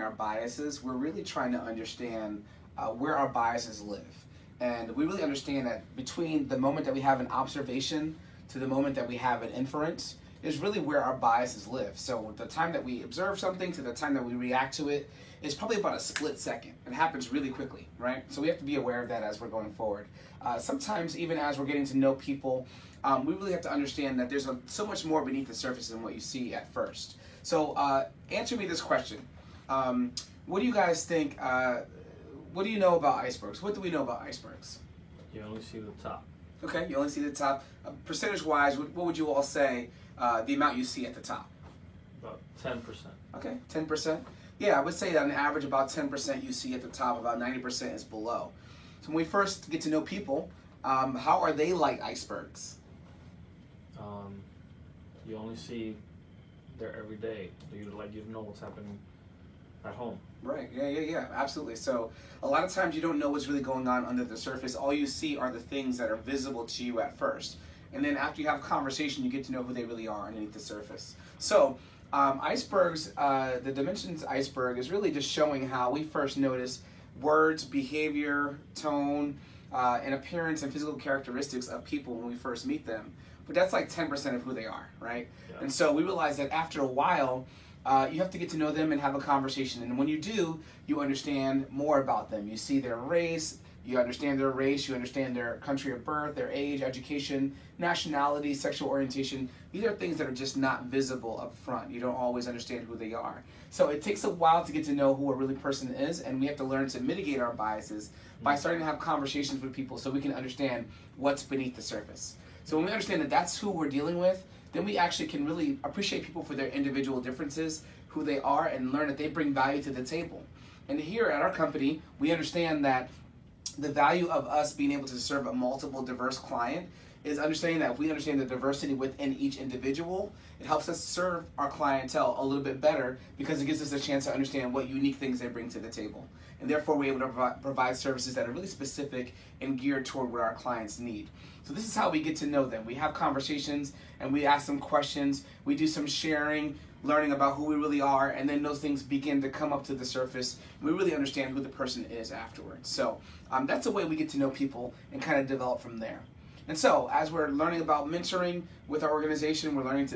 understanding our biases, we're really trying to understand where our biases live. And we really understand that between the moment that we have an observation to the moment that we have an inference is really where our biases live. So the time that we observe something to the time that we react to it is probably about a split second. It happens really quickly, right? So we have to be aware of that as we're going forward. Sometimes even as we're getting to know people, we really have to understand that there's so much more beneath the surface than what you see at first. So answer me this question. What do you guys think, what do you know about icebergs? What do we know about icebergs? You only see the top. Okay, you only see the top. Percentage-wise, what would you all say the amount you see at the top? About 10%. Okay, 10%. Yeah, I would say that on average about 10% you see at the top, about 90% is below. So when we first get to know people, how are they like icebergs? You only see their everyday. You know what's happening at home. Right, yeah, absolutely. So a lot of times you don't know what's really going on under the surface. All you see are the things that are visible to you at first. And then after you have a conversation, you get to know who they really are underneath the surface. So icebergs, the dimensions iceberg is really just showing how we first notice words, behavior, tone, and appearance and physical characteristics of people when we first meet them. But that's like 10% of who they are, right? Yeah. And so we realize that after a while, you have to get to know them and have a conversation. And when you do, you understand more about them. You see their race, you understand their country of birth, their age, education, nationality, sexual orientation. These are things that are just not visible up front. You don't always understand who they are. So it takes a while to get to know who a really person is, and we have to learn to mitigate our biases by starting to have conversations with people so we can understand what's beneath the surface. So when we understand that that's who we're dealing with, then we actually can really appreciate people for their individual differences, who they are, and learn that they bring value to the table. And here at our company, we understand that the value of us being able to serve a multiple diverse client is understanding that if we understand the diversity within each individual, it helps us serve our clientele a little bit better because it gives us a chance to understand what unique things they bring to the table. And therefore, we're able to provide services that are really specific and geared toward what our clients need. So this is how we get to know them. We have conversations and we ask them questions. We do some sharing, learning about who we really are, and then those things begin to come up to the surface. We really understand who the person is afterwards. So that's a way we get to know people and kind of develop from there. And so as we're learning about mentoring with our organization, we're learning to